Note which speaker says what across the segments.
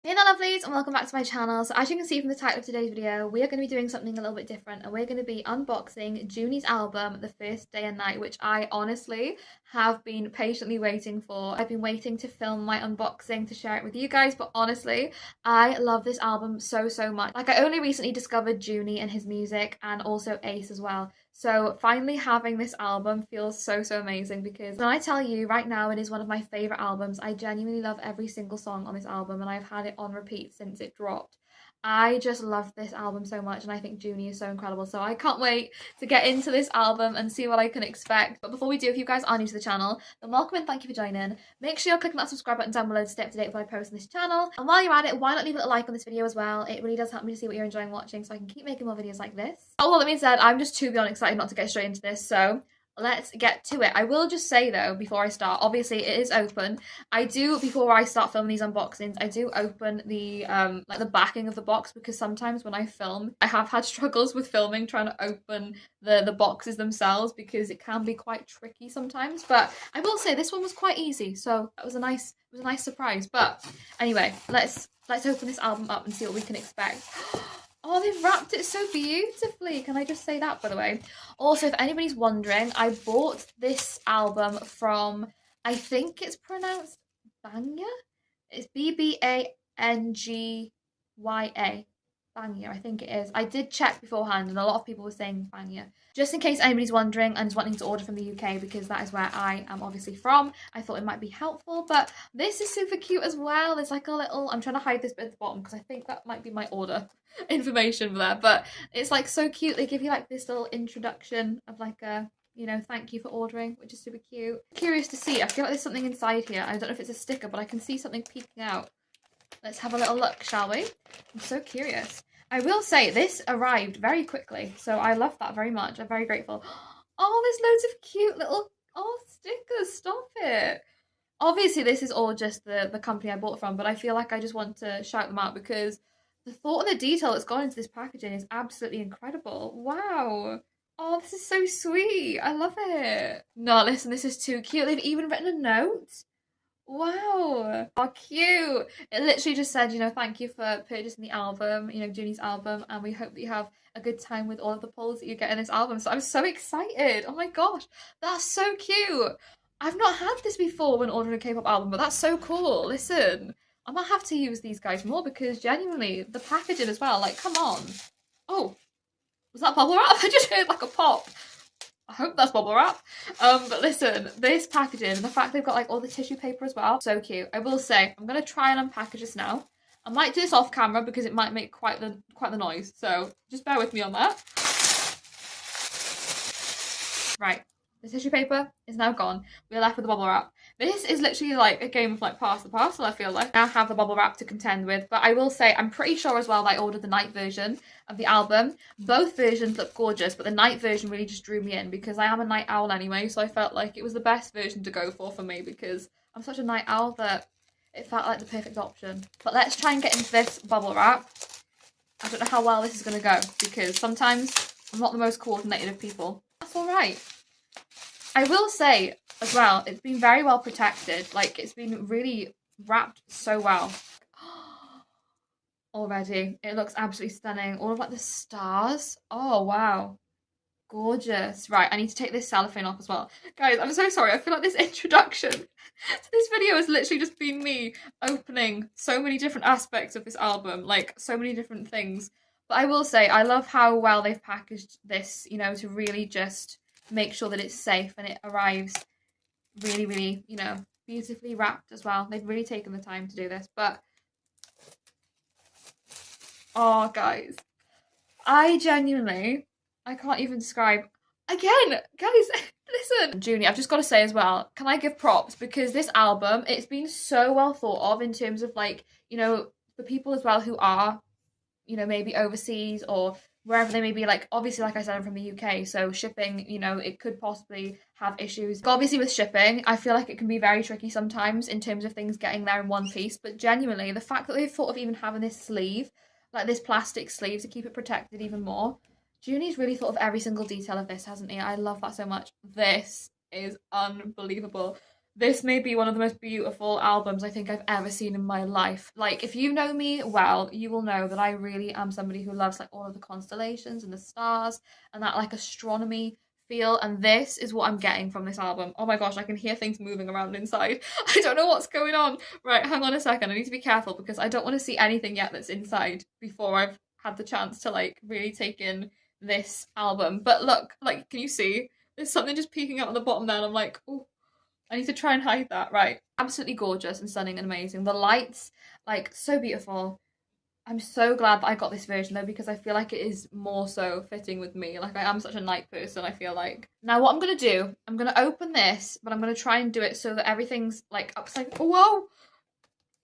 Speaker 1: Hey there lovelies and welcome back to my channel. So as you can see from the title of today's video, we are going to be doing something a little bit different and we're going to be unboxing Junhee'S album, The First Day and Night, which I honestly have been patiently waiting for. I've been waiting to film my unboxing to share it with you guys, but honestly, I love this album so much. Like, I only recently discovered Junhee and his music and also A.C.E as well. So finally having this album feels so amazing because when I tell you right now it is one of my favourite albums. I genuinely love every single song on this album and I've had it on repeat since it dropped. I just love this album so much and I think Junhee is so incredible. So I can't wait to get into this album and see what I can expect. But before we do, if you guys are new to the channel, then welcome and thank you for joining. Make sure you're clicking that subscribe button down below to stay up to date with what I post on this channel. And while you're at it, why not leave a little like on this video as well? It really does help me to see what you're enjoying watching so I can keep making more videos like this. Oh, well, that being said, I'm just too beyond excited not to get straight into this. So let's get to it. I will just say though, before I start, obviously it is open. I do, before I start filming these unboxings, I do open the like the backing of the box because sometimes when I film, I have had struggles with filming trying to open the boxes themselves because it can be quite tricky sometimes. But I will say this one was quite easy, so that was a nice surprise. But anyway, let's open this album up and see what we can expect. Oh, they've wrapped it so beautifully. Can I just say that, by the way? Also, if anybody's wondering, I bought this album from, I think it's pronounced Bangya? It's Bangya. Bangya, I think it is. I did check beforehand and a lot of people were saying Bangya. Just in case anybody's wondering and is wanting to order from the UK because that is where I am obviously from, I thought it might be helpful. But this is super cute as well. There's like a little, I'm trying to hide this bit at the bottom because I think that might be my order information there. But it's like so cute. They give you like this little introduction of like a, you know, thank you for ordering, which is super cute. Curious to see. I feel like there's something inside here. I don't know if it's a sticker, but I can see something peeking out. Let's have a little look, shall we? I'm so curious. I will say this arrived very quickly, so I love that very much. I'm very grateful. Oh, there's loads of cute little stickers. Stop it. Obviously, this is all just the company I bought from, but I feel like I just want to shout them out because the thought and the detail that's gone into this packaging is absolutely incredible. Wow. Oh, this is so sweet. I love it. No, listen, this is too cute. They've even written a note. Wow. Oh, cute. It literally just said, you know, thank you for purchasing the album, you know, Junhee'S album, and we hope that you have a good time with all of the polls that you get in this album. So I'm so excited. Oh my gosh, that's so cute. I've not had this before when ordering a K-pop album, but that's so cool. Listen, I might have to use these guys more because genuinely, the packaging as well, like, come on. Oh, was that bubble wrap? I just heard like a pop. I hope that's bubble wrap. But listen, this packaging and the fact they've got like all the tissue paper as well, so cute. I will say, I'm gonna try and unpackage this now. I might do this off camera because it might make quite the noise. So just bear with me on that. Right. The tissue paper is now gone. We're left with the bubble wrap. This is literally like a game of like pass the parcel, I feel like. I now have the bubble wrap to contend with, but I will say I'm pretty sure as well that I ordered the night version of the album. Both versions look gorgeous, but the night version really just drew me in because I am a night owl anyway, so I felt like it was the best version to go for me because I'm such a night owl that it felt like the perfect option. But let's try and get into this bubble wrap. I don't know how well this is going to go because sometimes I'm not the most coordinated of people. That's all right. I will say as well, it's been very well protected. Like, it's been really wrapped so well. Already, it looks absolutely stunning. All of like the stars. Oh, wow. Gorgeous. Right, I need to take this cellophane off as well. Guys, I'm so sorry. I feel like this introduction to this video has literally just been me opening so many different aspects of this album. Like, so many different things. But I will say, I love how well they've packaged this, you know, to really just make sure that it's safe and it arrives really, you know, beautifully wrapped as well. They've really taken the time to do this. But, oh, guys, I can't even describe. Again, guys, listen. Junhee, I've just got to say as well, can I give props? Because this album, it's been so well thought of in terms of like, you know, for people as well who are, you know, maybe overseas or wherever they may be. Like, obviously, like I said, I'm from the UK, so shipping, you know, it could possibly have issues. Obviously, with shipping, I feel like it can be very tricky sometimes in terms of things getting there in one piece. But genuinely, the fact that they've thought of even having this sleeve, like this plastic sleeve to keep it protected even more, Junhee's really thought of every single detail of this, hasn't he? I love that so much. This is unbelievable. This may be one of the most beautiful albums I think I've ever seen in my life. Like, if you know me well, you will know that I really am somebody who loves like all of the constellations and the stars and that like astronomy feel. And this is what I'm getting from this album. Oh my gosh, I can hear things moving around inside. I don't know what's going on. Right, hang on a second. I need to be careful because I don't want to see anything yet that's inside before I've had the chance to like really take in this album. But look, like, can you see? There's something just peeking out on the bottom there, and I'm like, oh, I need to try and hide that, right? Absolutely gorgeous and stunning and amazing. The lights, like, so beautiful. I'm so glad that I got this version though because I feel like it is more so fitting with me. Like, I am such a night person, I feel like. Now what I'm gonna do, I'm gonna open this, but I'm gonna try and do it so that everything's like upside. Whoa!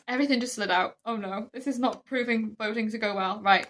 Speaker 1: Everything just slid out. Oh no, this is not proving voting to go well. Right.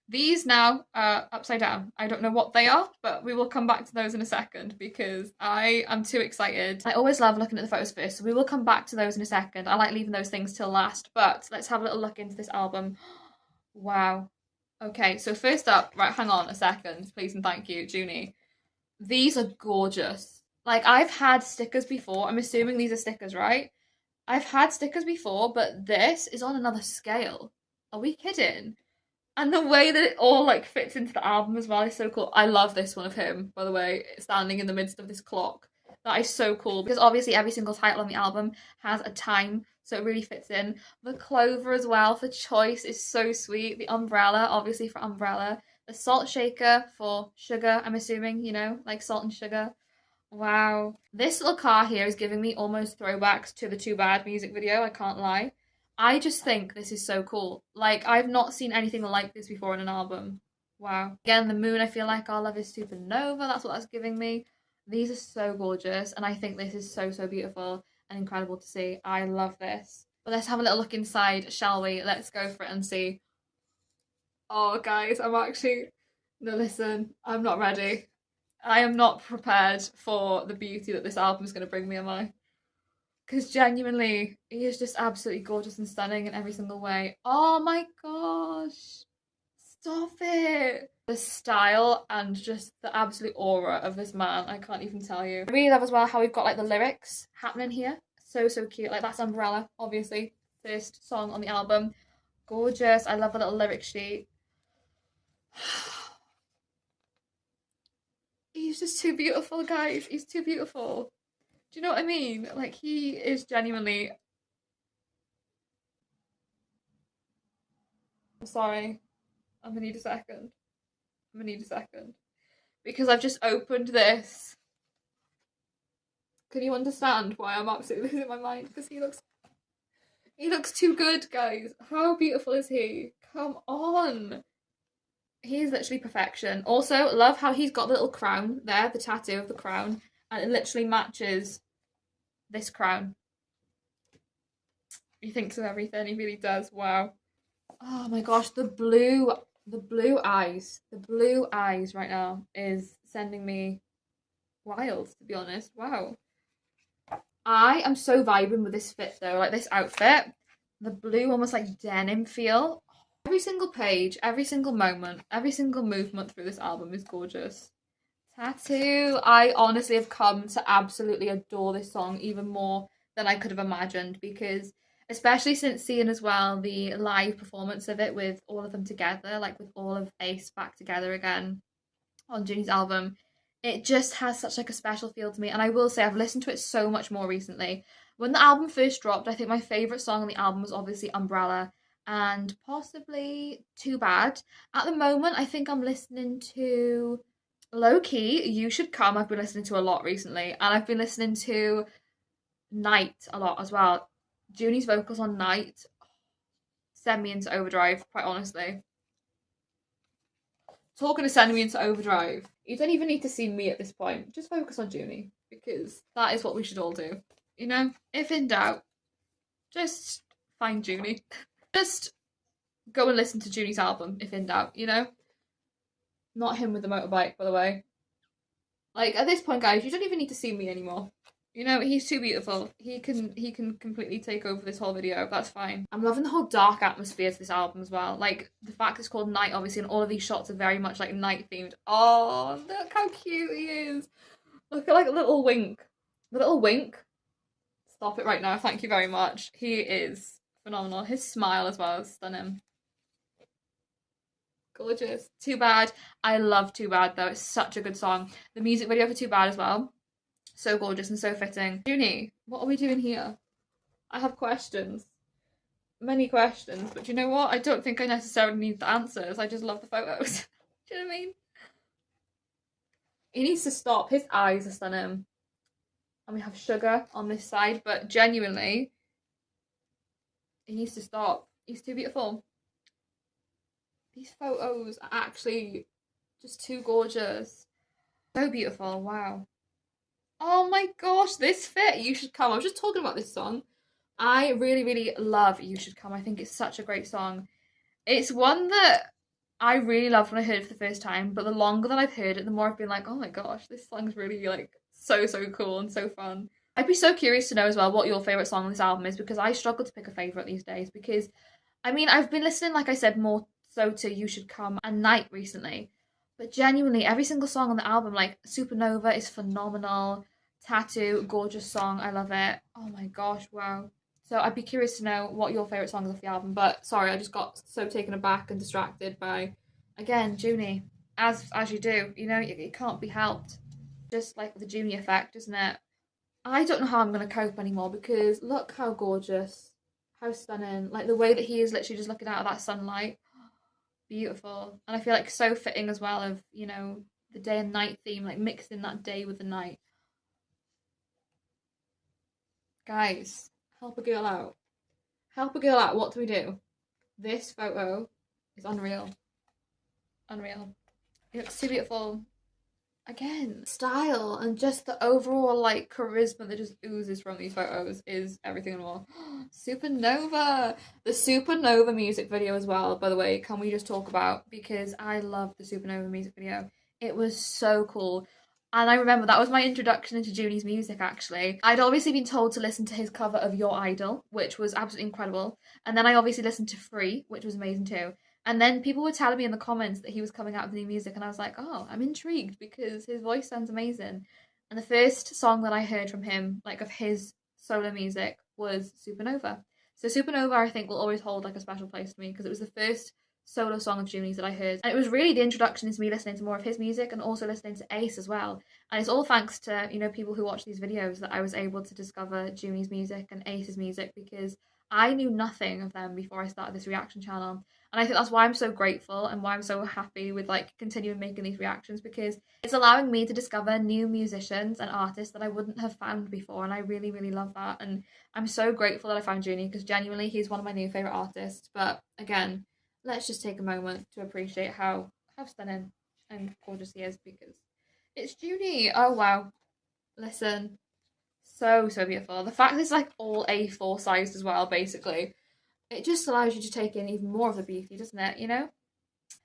Speaker 1: These now are upside down. I don't know what they are, but we will come back to those in a second because I am too excited. I always love looking at the photos first, so we will come back to those in a second. I like leaving those things till last, but let's have a little look into this album. Wow. Okay, so first up, right, hang on a second, please and thank you, Junhee. These are gorgeous. Like, I've had stickers before. I'm assuming these are stickers, right? I've had stickers before, but this is on another scale. Are we kidding? And the way that it all like fits into the album as well is so cool. I love this one of him, by the way, standing in the midst of this clock. That is so cool because obviously every single title on the album has a time, so it really fits in. The clover as well for choice is so sweet. The umbrella, obviously for umbrella. The salt shaker for sugar, I'm assuming, you know, like salt and sugar. Wow. This little car here is giving me almost throwbacks to the Too Bad music video, I can't lie. I just think this is so cool. Like, I've not seen anything like this before in an album. Wow. Again, the moon, I feel like Our Love is Supernova. That's what that's giving me. These are so gorgeous. And I think this is so, so beautiful and incredible to see. I love this. But let's have a little look inside, shall we? Let's go for it and see. Oh, guys, I'm actually... No, listen, I'm not ready. I am not prepared for the beauty that this album is going to bring me, am I? Because genuinely, he is just absolutely gorgeous and stunning in every single way. Oh my gosh. Stop it. The style and just the absolute aura of this man, I can't even tell you. I really love as well how we've got like the lyrics happening here. So, so cute. Like that's Umbrella, obviously. First song on the album. Gorgeous. I love the little lyric sheet. He's just too beautiful, guys. He's too beautiful. Do you know what I mean? Like, he is genuinely... I'm sorry. I'm gonna need a second. I'm gonna need a second. Because I've just opened this. Can you understand why I'm absolutely losing my mind? Because he looks too good, guys. How beautiful is he? Come on. He's literally perfection. Also, love how he's got the little crown there, the tattoo of the crown. And it literally matches this crown. He thinks of everything, he really does. Wow. Oh my gosh, the blue eyes. The blue eyes right now is sending me wild, to be honest. Wow. I am so vibing with this fit though, like this outfit. The blue almost like denim feel. Every single page, every single moment, every single movement through this album is gorgeous. Tattoo. I honestly have come to absolutely adore this song even more than I could have imagined because especially since seeing as well the live performance of it with all of them together, like with all of A.C.E back together again on Junhee'S album, it just has such like a special feel to me. And I will say I've listened to it so much more recently. When the album first dropped, I think my favourite song on the album was obviously Umbrella and possibly Too Bad. At the moment, I think I'm listening to low key, You Should Come. I've been listening to a lot recently, and I've been listening to Night a lot as well. Junhee'S vocals on Night send me into overdrive, quite honestly. Talking to send me into overdrive. You don't even need to see me at this point. Just focus on Junhee, because that is what we should all do. You know, if in doubt, just find Junhee. Just go and listen to Junhee'S album, if in doubt, you know? Not him with the motorbike, by the way. Like, at this point, guys, you don't even need to see me anymore. You know, he's too beautiful. He can completely take over this whole video. That's fine. I'm loving the whole dark atmosphere to this album as well. Like, the fact it's called Night, obviously, and all of these shots are very much, like, night-themed. Oh, look how cute he is. Look at, like, a little wink. The little wink Stop it right now. Thank you very much. He is phenomenal. His smile as well is stunning. Gorgeous. Too Bad. I love Too Bad though. It's such a good song. The music video for Too Bad as well. So gorgeous and so fitting. Junhee, what are we doing here? I have questions. Many questions, but you know what? I don't think I necessarily need the answers. I just love the photos. Do you know what I mean? He needs to stop. His eyes are stunning. And we have Sugar on this side, but genuinely, he needs to stop. He's too beautiful. These photos are actually just too gorgeous. So beautiful. Wow. Oh my gosh, this fit. You Should Come. I was just talking about this song. I really, really love You Should Come. I think it's such a great song. It's one that I really loved when I heard it for the first time, but the longer that I've heard it, the more I've been like, oh my gosh, this song's really like so cool and so fun. I'd be so curious to know as well what your favourite song on this album is, because I struggle to pick a favourite these days, because I mean I've been listening, like I said, more so to You Should Come and Night recently. But genuinely every single song on the album, like Supernova is phenomenal. Tattoo, gorgeous song, I love it. Oh my gosh, wow. So I'd be curious to know what your favourite song is off the album. But sorry, I just got so taken aback and distracted by, again, Junhee. As you do, you know, it can't be helped. Just like the Junhee effect, isn't it? I don't know how I'm going to cope anymore, because look how gorgeous, how stunning. Like the way that he is literally just looking out of that sunlight. Beautiful. And I feel like so fitting as well of, you know, the day and night theme, like mixing that day with the night. Guys, help a girl out. Help a girl out. What do we do? This photo is unreal. Unreal. It looks too beautiful. Again, style and just the overall like charisma that just oozes from these photos is everything and more. Supernova! The Supernova music video as well, by the way, can we just talk about? Because I love the Supernova music video. It was so cool. And I remember that was my introduction into Junhee'S music, actually. I'd obviously been told to listen to his cover of Your Idol, which was absolutely incredible. And then I obviously listened to Free, which was amazing too. And then people were telling me in the comments that he was coming out with new music, and I was like, oh, I'm intrigued because his voice sounds amazing. And the first song that I heard from him, like of his solo music, was Supernova. So Supernova, I think, will always hold like a special place to me, because it was the first solo song of Junhee'S that I heard. And it was really the introduction into me listening to more of his music and also listening to A.C.E as well. And it's all thanks to, you know, people who watch these videos that I was able to discover Junhee'S music and A.C.E's music, because I knew nothing of them before I started this reaction channel. And I think that's why I'm so grateful and why I'm so happy with like continuing making these reactions, because it's allowing me to discover new musicians and artists that I wouldn't have found before. And I really, really love that. And I'm so grateful that I found Junhee, because genuinely he's one of my new favourite artists. But again, let's just take a moment to appreciate how stunning and gorgeous he is, because it's Junhee. Oh wow. Listen. So beautiful. The fact that it's like all A4 sized as well, basically. It just allows you to take in even more of the beauty, doesn't it, you know?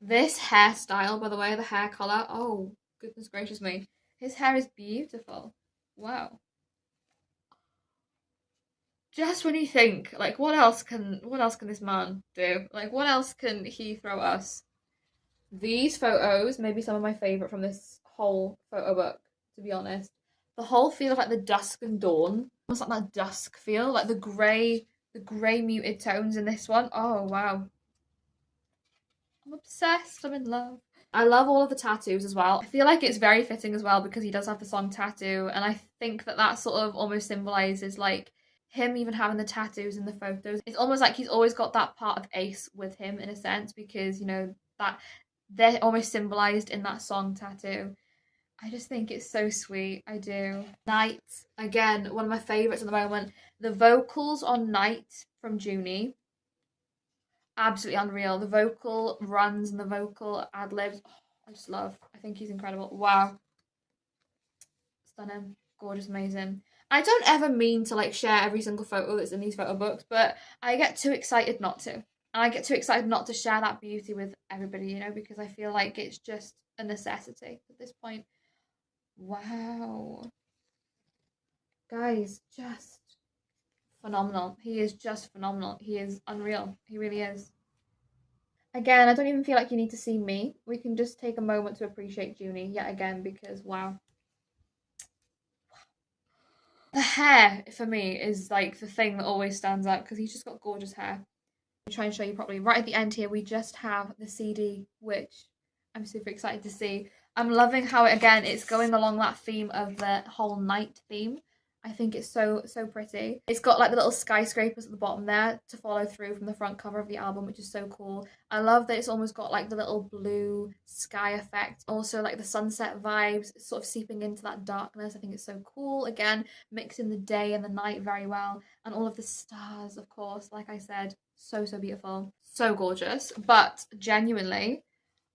Speaker 1: This hairstyle, by the way, the hair colour, oh, goodness gracious me. His hair is beautiful. Wow. Just when you think, like, what else can this man do? Like, what else can he throw at us? These photos may be some of my favourite from this whole photo book, to be honest. The whole feel of like the dusk and dawn, almost like that dusk feel, like the grey muted tones in this one. Oh wow. I'm obsessed, I'm in love. I love all of the tattoos as well. I feel like it's very fitting as well, because he does have the song Tattoo, and I think that that sort of almost symbolises like him even having the tattoos in the photos. It's almost like he's always got that part of Ace with him in a sense, because, you know, that they're almost symbolised in that song Tattoo. I just think it's so sweet. I do. Night, again, one of my favourites at the moment. The vocals on Night from Junhee, absolutely unreal. The vocal runs and the vocal ad-libs, oh, I just love. I think he's incredible. Wow. Stunning. Gorgeous, amazing. I don't ever mean to like share every single photo that's in these photo books, but I get too excited not to. And I get too excited not to share that beauty with everybody, you know, because I feel like it's just a necessity at this point. Wow. Guys, just phenomenal. He is just phenomenal. He is unreal. He really is. Again, I don't even feel like you need to see me. We can just take a moment to appreciate Junhee yet again, because wow. The hair for me is like the thing that always stands out because he's just got gorgeous hair. I'll try and show you properly. Right at the end here, we just have the CD, which I'm super excited to see. I'm loving how, again, it's going along that theme of the whole night theme. I think it's so pretty. It's got like the little skyscrapers at the bottom there to follow through from the front cover of the album, which is so cool. I love that it's almost got like the little blue sky effect. Also like the sunset vibes sort of seeping into that darkness. I think it's so cool. Again, mixing the day and the night very well. And all of the stars, of course, like I said, so beautiful. So gorgeous. But genuinely,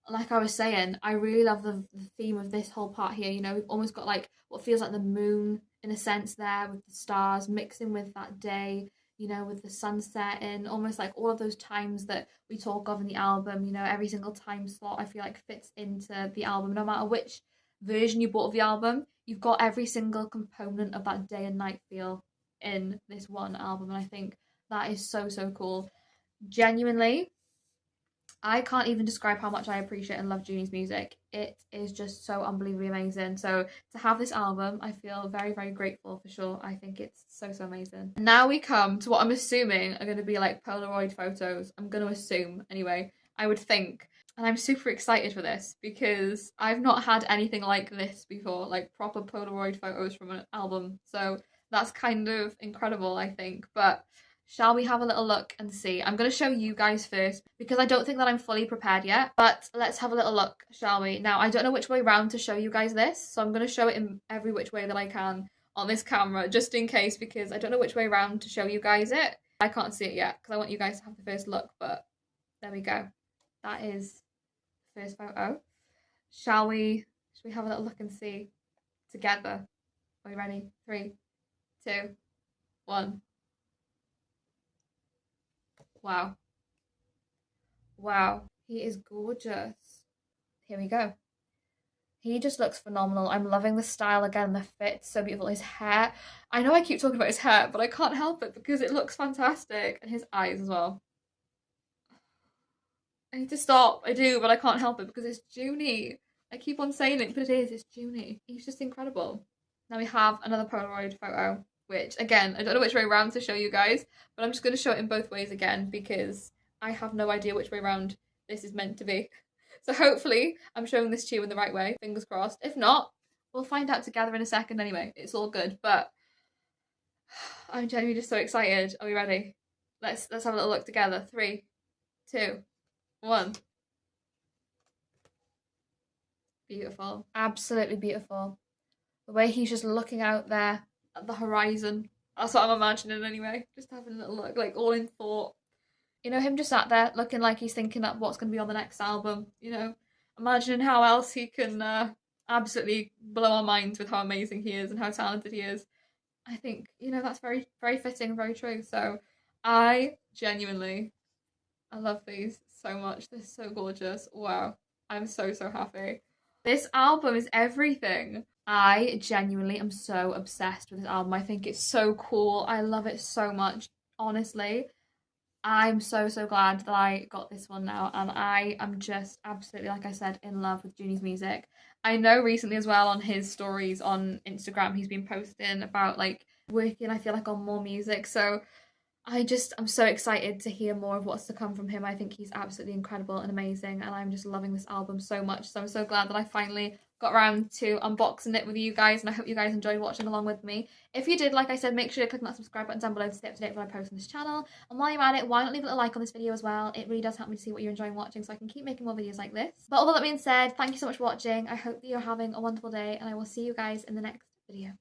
Speaker 1: like I was saying, I really love the theme of this whole part here. You know, we've almost got like what feels like the moon in a sense there with the stars mixing with that day, you know, with the sunset and almost like all of those times that we talk of in the album, you know, every single time slot I feel like fits into the album. No matter which version you bought of the album, you've got every single component of that day and night feel in this one album. And I think that is so cool. Genuinely, I can't even describe how much I appreciate and love Junhee'S music. It is just so unbelievably amazing. So to have this album, I feel very grateful for sure. I think it's so amazing. Now we come to what I'm assuming are going to be like Polaroid photos. I'm going to assume anyway, I would think. And I'm super excited for this because I've not had anything like this before, like proper Polaroid photos from an album. So that's kind of incredible, I think. But shall we have a little look and see? I'm going to show you guys first because I don't think that I'm fully prepared yet, but let's have a little look, shall we? Now, I don't know which way round to show you guys this, so I'm going to show it in every which way that I can on this camera, just in case, because I don't know which way round to show you guys it. I can't see it yet because I want you guys to have the first look, but there we go. That is the first photo. Should we have a little look and see together? Are we ready? 3, 2, 1. Wow. Wow. He is gorgeous. Here we go. He just looks phenomenal. I'm loving the style again, the fit, so beautiful. His hair. I know I keep talking about his hair, but I can't help it because it looks fantastic. And his eyes as well. I need to stop. I do, but I can't help it because it's Junhee. I keep on saying it, but it is. It's Junhee. He's just incredible. Now we have another Polaroid photo, which, again, I don't know which way around to show you guys, but I'm just going to show it in both ways again because I have no idea which way around this is meant to be. So hopefully I'm showing this to you in the right way, fingers crossed. If not, we'll find out together in a second anyway. It's all good, but I'm genuinely just so excited. Are we ready? Let's have a little look together. 3, 2, 1. Beautiful. Absolutely beautiful. The way he's just looking out there at the horizon. That's what I'm imagining anyway. Just having a little look, like all in thought. You know, him just sat there looking like he's thinking up what's going to be on the next album. You know, imagining how else he can absolutely blow our minds with how amazing he is and how talented he is. I think, you know, that's very fitting, very true. So I love these so much. They're so gorgeous. Wow. I'm so happy. This album is everything. I genuinely am so obsessed with this album. I think it's so cool. I love it so much. Honestly, I'm so glad that I got this one now, and I am just absolutely, like I said, in love with Junhee'S music. I know recently as well on his stories on Instagram he's been posting about like working, I feel like, on more music, so I'm so excited to hear more of what's to come from him. I think he's absolutely incredible and amazing, and I'm just loving this album so much. So I'm so glad that I finally got around to unboxing it with you guys, and I hope you guys enjoyed watching along with me. If you did, like I said, make sure you click on that subscribe button down below to stay up to date when I post on this channel. And while you're at it, why not leave a little like on this video as well? It really does help me to see what you're enjoying watching so I can keep making more videos like this. But all that being said, thank you so much for watching. I hope that you're having a wonderful day, and I will see you guys in the next video.